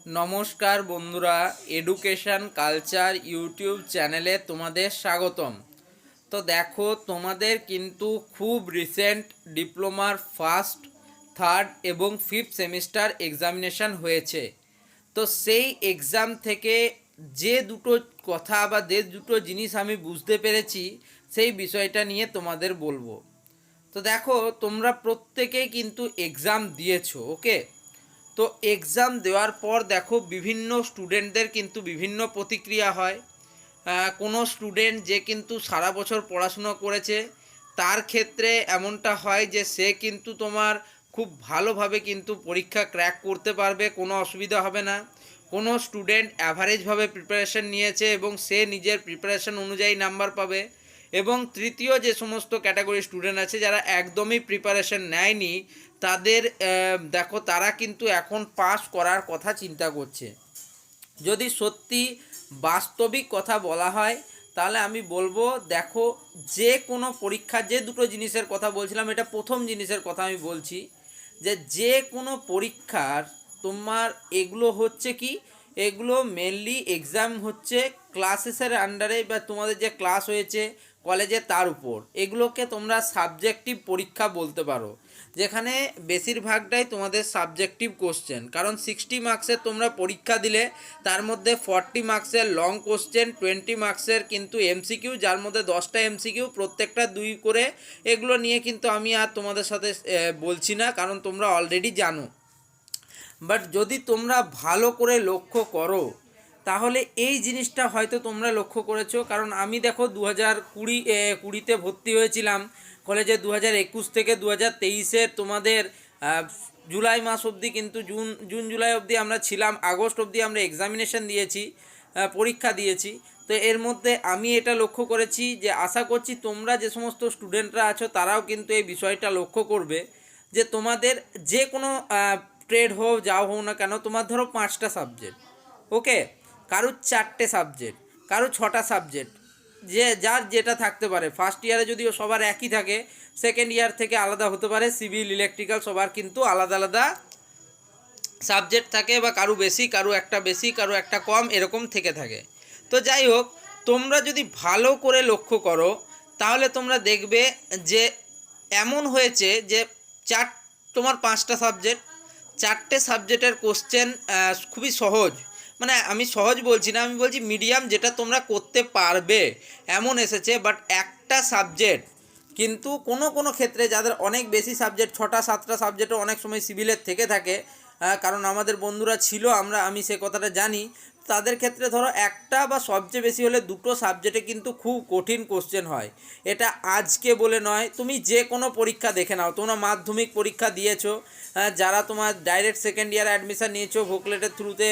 নমস্কার বন্ধুরা, education culture YouTube চ্যানেলে তোমাদের স্বাগতম। তো দেখো, তোমাদের কিন্তু খুব রিসেন্ট ডিপ্লোমার ফার্স্ট, থার্ড এবং ফিফথ সেমিস্টার এক্সামিনেশান হয়েছে। তো সেই এক্সাম থেকে যে দুটো কথা বা যে দুটো জিনিস আমি বুঝতে পেরেছি, সেই বিষয়টা নিয়ে তোমাদের বলবো। তো দেখো, তোমরা প্রত্যেকেই কিন্তু এক্সাম দিয়েছো, ওকে? তো এক্সাম দেওয়ার পর দেখো, বিভিন্ন স্টুডেন্টদের কিন্তু বিভিন্ন প্রতিক্রিয়া হয়। কোনো স্টুডেন্ট যে কিন্তু সারা বছর পড়াশুনো করেছে, তার ক্ষেত্রে এমনটা হয় যে সে কিন্তু তোমার খুব ভালোভাবে কিন্তু পরীক্ষা ক্র্যাক করতে পারবে, কোনো অসুবিধা হবে না। কোনো স্টুডেন্ট অ্যাভারেজভাবে প্রিপারেশন নিয়েছে এবং সে নিজের প্রিপারেশন অনুযায়ী নাম্বার পাবে। এবং তৃতীয় যে সমস্ত ক্যাটাগরি স্টুডেন্ট আছে যারা একদমই প্রিপারেশন নেয়নি, তাদের দেখো, তারা কিন্তু এখন পাস করার কথা চিন্তা করছে। যদি সত্যি বাস্তবিক কথা বলা হয়, তাহলে আমি বলবো, দেখো, যে কোনো পরীক্ষা, যে দুটো জিনিসের কথা বলছিলাম, এটা প্রথম জিনিসের কথা আমি বলছি, যে কোনো পরীক্ষার তোমার এগুলো হচ্ছে কি, এগুলো মেনলি এক্সাম হচ্ছে ক্লাসেসের আন্ডারে, বা তোমাদের যে ক্লাস হয়েছে কলেজে তার উপর। এগুলোকে তোমরা সাবজেক্টিভ পরীক্ষা বলতে পারো, যেখানে বেশিরভাগটাই তোমাদের সাবজেক্টিভ কোশ্চেন। কারণ 60 মার্কসের তোমরা পরীক্ষা দিলে, তার মধ্যে 40 মার্কসের লং কোশ্চেন, 20 মার্কসের কিন্তু এমসিকিউ, যার মধ্যে 10টা এমসিকিউ, প্রত্যেকটা 2 করে। এগুলো নিয়ে কিন্তু আমি আর তোমাদের সাথে বলছি না, কারণ তোমরা অলরেডি জানো। বাট যদি তোমরা ভালো করে লক্ষ্য করো, তাহলে এই জিনিসটা হয়তো তোমরা লক্ষ্য করেছো। কারণ আমি দেখো, 2020-20 ভর্তি হয়েছিলাম কলেজে। 2021 থেকে 2023-এর তোমাদের জুলাই মাস অবধি, কিন্তু জুন জুলাই অবধি আমরা ছিলাম, আগস্ট অবধি আমরা এক্সামিনেশন দিয়েছি, পরীক্ষা দিয়েছি। তো এর মধ্যে আমি এটা লক্ষ্য করেছি যে, আশা করছি তোমরা যে সমস্ত স্টুডেন্টরা আছো তারাও কিন্তু এই বিষয়টা লক্ষ্য করবে, যে তোমাদের যে কোনো ট্রেড হোক, যাও হোক না কেন, তোমার ধরো 5টা সাবজেক্ট, ওকে? কারুর 4টে সাবজেক্ট, কারুর 6টা সাবজেক্ট, যে যার যেটা থাকতে পারে। ফার্স্ট ইয়ারে যদিও সবার একই থাকে, সেকেন্ড ইয়ার থেকে আলাদা হতে পারে। সিভিল, ইলেকট্রিক্যাল সবার কিন্তু আলাদা আলাদা সাবজেক্ট থাকে, বা কারু বেশি, কারু একটা বেশি, কারু একটা কম, এরকম থেকে থাকে। তো যাই হোক, তোমরা যদি ভালো করে লক্ষ্য করো, তাহলে তোমরা দেখবে যে এমন হয়েছে যে চার তোমার 5টা সাবজেক্ট, 4টে সাবজেক্টের কোশ্চেন খুবই সহজ। মানে আমি সহজ বলছি না, আমি বলছি মিডিয়াম, যেটা তোমরা করতে পারবে এমন এসেছে। বাট একটা সাবজেক্ট কিন্তু কোনো কোনো ক্ষেত্রে, যাদের অনেক বেশি সাবজেক্ট, 6টা 7টা সাবজেক্টও অনেক সময় সিভিলের থেকে থাকে, কারণ আমাদের বন্ধুরা ছিল, আমি সে কথাটা জানি। তাদের ক্ষেত্রে ধরো একটা বা সবচেয়ে বেশি হলে দুটো সাবজেক্টে কিন্তু খুব কঠিন কোশ্চেন হয়। এটা আজকে বলে নয়, তুমি যে কোনো পরীক্ষা দেখে নাও। তোমরা মাধ্যমিক পরীক্ষা দিয়েছো, যারা তোমার ডাইরেক্ট সেকেন্ড ইয়ারে অ্যাডমিশান নিয়েছো ভোকলেটের থ্রুতে,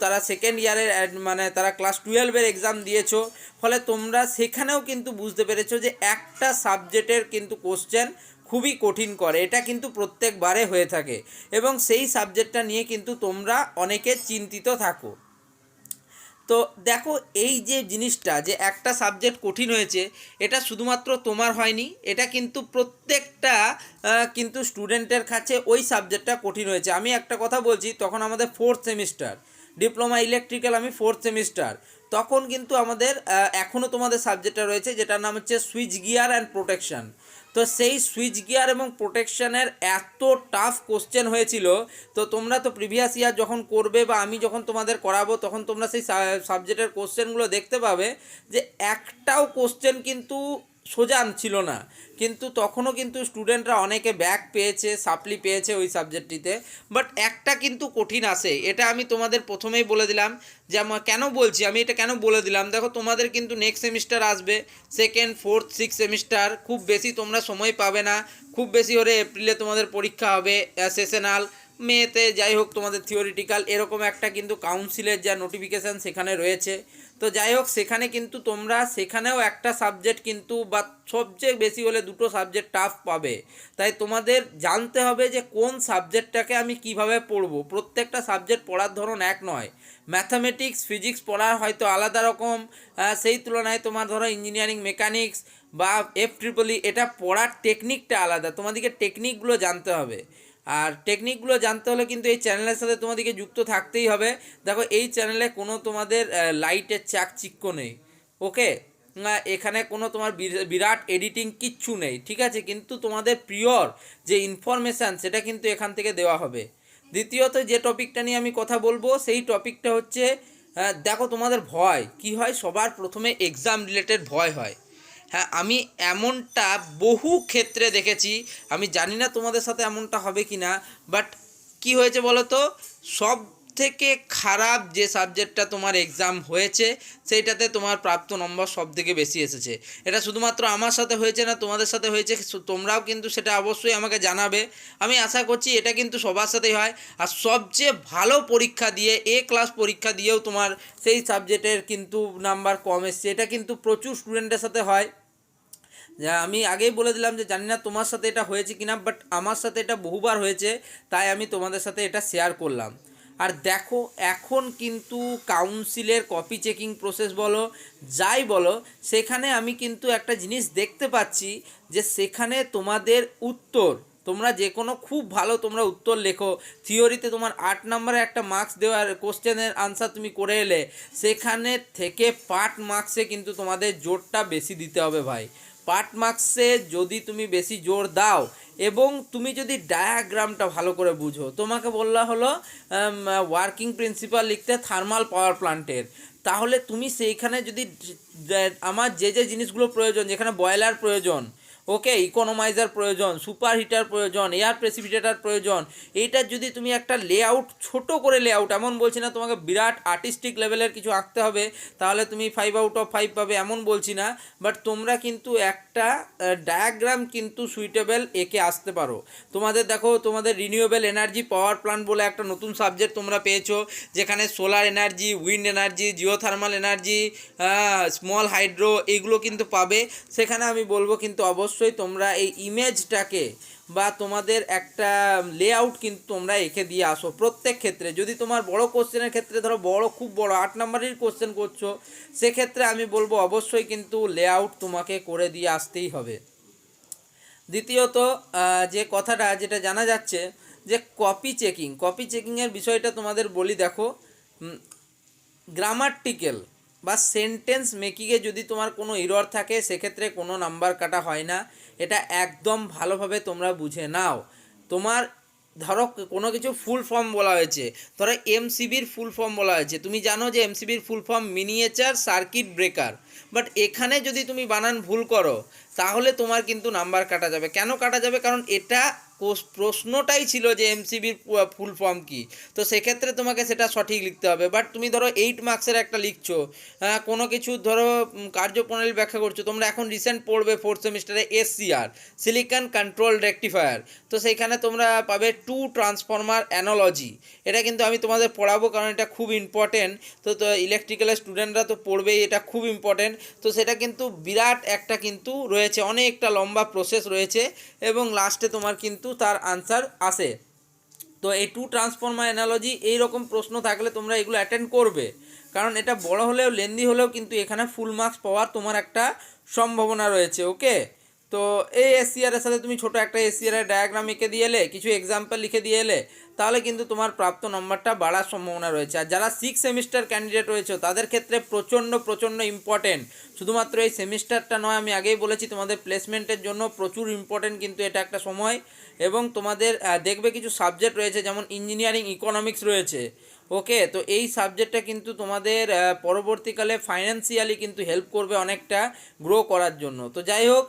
তারা সেকেন্ড ইয়ারের মানে তারা ক্লাস 12-এর এক্সাম দিয়েছো। ফলে তোমরা সেখানেও কিন্তু বুঝতে পেরেছো যে একটা সাবজেক্টের কিন্তু কোশ্চেন খুবই কঠিন করে। এটা কিন্তু প্রত্যেকবারে হয়ে থাকে, এবং সেই সাবজেক্টটা নিয়ে কিন্তু তোমরা অনেকে চিন্তিত থাকো। তো দেখো, এই যে জিনিসটা, যে একটা সাবজেক্ট কঠিন হয়েছে, এটা শুধুমাত্র তোমার হয়নি, এটা কিন্তু প্রত্যেকটা কিন্তু স্টুডেন্টের কাছে ওই সাবজেক্টটা কঠিন হয়েছে। আমি একটা কথা বলছি, তখন আমাদের 4th সেমিস্টার ডিপ্লোমা ইলেকট্রিক্যাল, আমি 4th সেমিস্টার, তখন কিন্তু আমাদের এখনও তোমাদের সাবজেক্টটা রয়েছে, যেটার নাম হচ্ছে সুইচ গিয়ার অ্যান্ড প্রোটেকশান। তো সেই সুইচ গিয়ার এবং প্রোটেকশানের এত টাফ কোশ্চেন হয়েছিল। তো তোমরা তো প্রিভিয়াস ইয়ার যখন করবে, বা আমি যখন তোমাদের করাবো, তখন তোমরা সেই সাবজেক্টের কোশ্চেনগুলো দেখতে পাবে, যে একটাও কোশ্চেন কিন্তু সোজা ছিল না। কিন্তু তখনও কিন্তু স্টুডেন্টরা অনেকে ব্যাক পেয়েছে, সাপ্লি পেয়েছে ওই সাবজেক্টটিতে। বাট একটা কিন্তু কঠিন আসে, এটা আমি তোমাদের প্রথমেই বলে দিলাম। যে কেন বলছি আমি এটা, কেন বলে দিলাম, দেখো, তোমাদের কিন্তু নেক্সট সেমিস্টার আসবে, সেকেন্ড, ফোর্থ, সিক্স সেমিস্টার। খুব বেশি তোমরা সময় পাবে না, খুব বেশি হলে এপ্রিলে তোমাদের পরীক্ষা হবে সেশনাল, মেতে যাই হোক তোমাদের থিওরিটিক্যাল, এরকম একটা কিন্তু কাউন্সিলের যা নোটিফিকেশান সেখানে রয়েছে। তো যাই হোক, সেখানে কিন্তু তোমরা সেখানেও একটা সাবজেক্ট কিন্তু, বা সবচেয়ে বেশি হলে দুটো সাবজেক্ট টাফ পাবে। তাই তোমাদের জানতে হবে যে কোন সাবজেক্টটাকে আমি কিভাবে পড়বো। প্রত্যেকটা সাবজেক্ট পড়ার ধরন এক নয়। ম্যাথামেটিক্স, ফিজিক্স পড়ার হয়তো আলাদা রকম, সেই তুলনায় তোমার ধরো ইঞ্জিনিয়ারিং, মেকানিক্স বা FEEE, এটা পড়ার টেকনিকটা আলাদা। তোমাদেরকে টেকনিকগুলো জানতে হবে। আর টেকনিকগুলো জানতে হলে কিন্তু এই চ্যানেলের সাথে তোমাদেরকে যুক্ত থাকতেই হবে। দেখো এই চ্যানেলে কোনো তোমাদের লাইটের চাকচিক্য নেই, ওকে, এখানে কোনো তোমার বিরাট এডিটিং কিচ্ছু নেই, ঠিক আছে, কিন্তু তোমাদের পিওর যে ইনফরমেশান সেটা কিন্তু এখান থেকে দেওয়া হবে। দ্বিতীয়ত যে টপিকটা নিয়ে আমি কথা বলবো সেই টপিকটা হচ্ছে দেখো তোমাদের ভয় কি হয়, সবার প্রথমে এক্সাম রিলেটেড ভয় হয়। হ্যাঁ, আমি এমনটা বহু ক্ষেত্রে দেখেছি, আমি জানি না তোমাদের সাথে এমনটা হবে কি না, বাট কি হয়েছে বলো তো, সব থেকে খারাপ যে সাবজেক্টটা তোমার এক্সাম হয়েছে সেইটাতে তোমার প্রাপ্ত নম্বর সব থেকে বেশি এসেছে। এটা শুধুমাত্র আমার সাথে হয়েছে না, তোমাদের সাথে হয়েছে, তোমরাও কিন্তু সেটা অবশ্যই আমাকে জানাবে। আমি আশা করছি এটা কিন্তু সবার সাথেই হয়। আর সবচেয়ে ভালো পরীক্ষা দিয়ে এ ক্লাস পরীক্ষা দিয়েও তোমার সেই সাবজেক্টের কিন্তু নাম্বার কম এসছে, এটা কিন্তু প্রচুর স্টুডেন্টের সাথে হয়। যা আমি আগেই বলে দিলাম যে জানি না তোমার সাথে এটা হয়েছে কিনা, বাট আমার সাথে এটা বহুবার হয়েছে, তাই আমি তোমাদের সাথে এটা শেয়ার করলাম। আর দেখো এখন কিন্তু কাউন্সিলের কপি চেকিং প্রসেস বলো যাই বলো, সেখানে আমি কিন্তু একটা জিনিস দেখতে পাচ্ছি যে সেখানে তোমাদের উত্তর, তোমরা যে কোনো খুব ভালো তোমরা উত্তর লেখো, থিওরিতে তোমার 8 নম্বরে একটা মার্কস দেওয়ার কোশ্চেনের আনসার তুমি করে এলে, সেখানে থেকে পার্ট মার্কসে কিন্তু তোমাদের জোরটা বেশি দিতে হবে ভাই। পার্ট মার্কসে যদি তুমি বেশি জোর দাও এবং তুমি যদি ডায়াগ্রামটা ভালো করে বুঝো, তোমাকে বললা হলো ওয়ার্কিং প্রিন্সিপাল লিখতে থার্মাল পাওয়ার প্ল্যান্টের, তাহলে তুমি সেইখানে যদি আমার যে যে জিনিসগুলো প্রয়োজন, যেখানে বয়লার প্রয়োজন, ওকে, ইকোনোমাইজার প্রয়োজন, সুপার হিটার প্রয়োজন, এয়ার প্রেসিপিটেটার প্রয়োজন, এইটার যদি তুমি একটা লেআউট ছোট করে লেআউট, এমন বলছি না তোমাকে বিরাট আর্টিস্টিক লেভেলের কিছু আঁকতে হবে তাহলে তুমি 5/5 পাবে, এমন বলছি না, বাট তোমরা কিন্তু একটা ডায়াগ্রাম কিন্তু সুইটেবল এঁকে আসতে পারো। তোমাদের দেখো তোমাদের রিনিউয়েবল এনার্জি পাওয়ার প্ল্যান্ট বলে একটা নতুন সাবজেক্ট তোমরা পেয়েছো, যেখানে solar energy, wind energy, geothermal energy, small hydro, এইগুলো কিন্তু পাবে। সেখানে আমি বলবো কিন্তু অবশ্যই তোমরা এই ইমেজটাকে বা তোমাদের একটা লেআউট কিন্তু তোমরা এঁকে দিয়ে আসো প্রত্যেক ক্ষেত্রে। যদি তোমার বড় কোশ্চেনের ক্ষেত্রে ধরো খুব বড় 8 নম্বরের কোশ্চেন করছো, সেক্ষেত্রে আমি বলবো অবশ্যই কিন্তু লেআউট তোমাকে করে দিয়ে আসতেই হবে। দ্বিতীয়ত যে কথাটা যেটা জানা যাচ্ছে যে কপি চেকিংয়ের বিষয়টা তোমাদের বলি। দেখো গ্রামাটিক্যাল বা সেন্টেন্স মেকিংয়ে যদি তোমার কোনো এরর থাকে সেক্ষেত্রে কোনো নাম্বার কাটা হয় না, এটা একদম ভালোভাবে তোমরা বুঝে নাও। তোমার ধরো কোনো কিছু ফুল ফর্ম বলা হয়েছে, ধরো এমসিবির ফুল ফর্ম বলা হয়েছে, তুমি জানো যে এমসিবির full form miniature circuit breaker, but এখানে যদি তুমি বানান ভুল করো তাহলে তোমার কিন্তু নাম্বার কাটা যাবে। কেন কাটা যাবে? কারণ এটা প্রশ্নটাই ছিল যে এমসিবির ফুল ফর্ম কি, তো সেক্ষেত্রে তোমাকে সেটা সঠিক লিখতে হবে। বাট তুমি ধরো 8 মার্কসের একটা লিখছো, কোনো কিছু ধরো কার্যপ্রণালী ব্যাখ্যা করছো, তোমরা এখন রিসেন্ট পড়বে 4th সেমিস্টারে SCR, সিলিকন কন্ট্রোল রেকটিফায়ার, তো সেইখানে তোমরা পাবে টু ট্রান্সফর্মার অ্যানোলজি। এটা কিন্তু আমি তোমাদের পড়াবো কারণ এটা খুব ইম্পর্টেন্ট, তো ইলেকট্রিক্যালের স্টুডেন্টরা তো পড়বেই, এটা খুব ইম্পর্টেন্ট। তো সেটা কিন্তু বিরাট একটা কিন্তু রয়েছে, অনেকটা লম্বা প্রসেস রয়েছে এবং লাস্টে তোমার কিন্তু তার আনসার আসে। তো এই টু ট্রান্সফর্মার অ্যানালজি এইরকম প্রশ্ন থাকলে তোমরা এগুলো অ্যাটেন্ড করবে, কারণ এটা বড় হলেও লেন্দি হলেও কিন্তু এখানে ফুল মার্কস পাওয়ার তোমার একটা সম্ভাবনা রয়েছে, ওকে। তো এই এসসিআরের সাথে তুমি ছোটো একটা এসসিআরের ডায়াগ্রাম এঁকে দিয়ে এলে, কিছু এক্সাম্পল লিখে দিয়ে এলে, তাহলে কিন্তু তোমার প্রাপ্ত নম্বরটা বাড়ার সম্ভাবনা রয়েছে। আর যারা 6 সেমিস্টার ক্যান্ডিডেট রয়েছে তাদের ক্ষেত্রে প্রচণ্ড ইম্পর্টেন্ট, শুধুমাত্র এই সেমিস্টারটা নয়, আমি আগেই বলেছি তোমাদের প্লেসমেন্টের জন্য প্রচুর ইম্পর্টেন্ট কিন্তু এটা একটা সময়। এবং তোমাদের দেখবে কিছু সাবজেক্ট রয়েছে যেমন ইঞ্জিনিয়ারিং ইকোনমিক্স রয়েছে, ওকে, তো এই সাবজেক্টটা কিন্তু তোমাদের পরবর্তীকালে ফাইন্যান্সিয়ালি কিন্তু হেল্প করবে অনেকটা গ্রো করার জন্য। তো যাই হোক,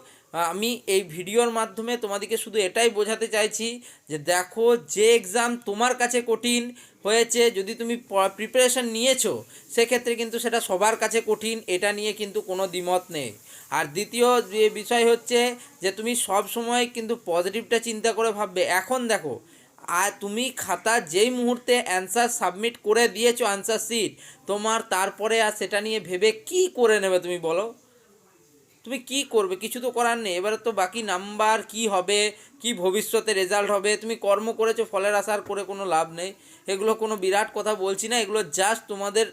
আমি এই ভিডিওর মাধ্যমে তোমাদেরকে শুধু এটাই বোঝাতে চাইছি যে দেখো যে এক্সাম তোমার কাছে কঠিন হয়েছে, যদি তুমি প্রিপারেশান নিয়েছো সেক্ষেত্রে কিন্তু সেটা সবার কাছে কঠিন, এটা নিয়ে কিন্তু কোনো দ্বিমত নেই। আর দ্বিতীয় যে বিষয় হচ্ছে যে তুমি সব সময় কিন্তু পজিটিভটা চিন্তা করে ভাববে। এখন দেখো আর তুমি খাতা যেই মুহূর্তে অ্যান্সার সাবমিট করে দিয়েছো অ্যান্সার শিট, তোমার তারপরে আর সেটা নিয়ে ভেবে কি করে নেবে তুমি বলো? তুমি কি করবে? কিছু তো করার নেই। এবারে তো বাকি নাম্বার কি হবে, কি ভবিষ্যতে রেজাল্ট হবে, তুমি কর্ম করেছো ফলের আশার করে কোনো লাভ নেই। এগুলো কোনো বিরাট কথা বলছি না, এগুলো জাস্ট তোমাদের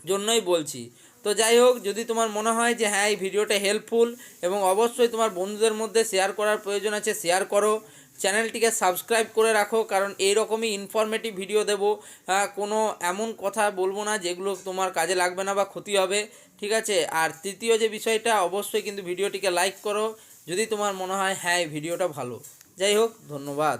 জন্যই বলছি। তো যাই হোক, যদি তোমার মনে হয় যে হ্যাঁ এই ভিডিওটা হেল্পফুল এবং অবশ্যই তোমার বন্ধুদের মধ্যে শেয়ার করার প্রয়োজন আছে, শেয়ার করো। চ্যানেলটিকে সাবস্ক্রাইব করে রাখো, কারণ এইরকমই ইনফরমেটিভ ভিডিও দেবো। কোনো এমন কথা বলবো না যেগুলো তোমার কাজে লাগবে না বা ক্ষতি হবে, ঠিক আছে। আর তৃতীয় যে বিষয়টা, অবশ্যই কিন্তু ভিডিওটিকে লাইক করো যদি তোমার মনে হয় হ্যাঁ এই ভিডিওটা ভালো। যাই হোক, ধন্যবাদ।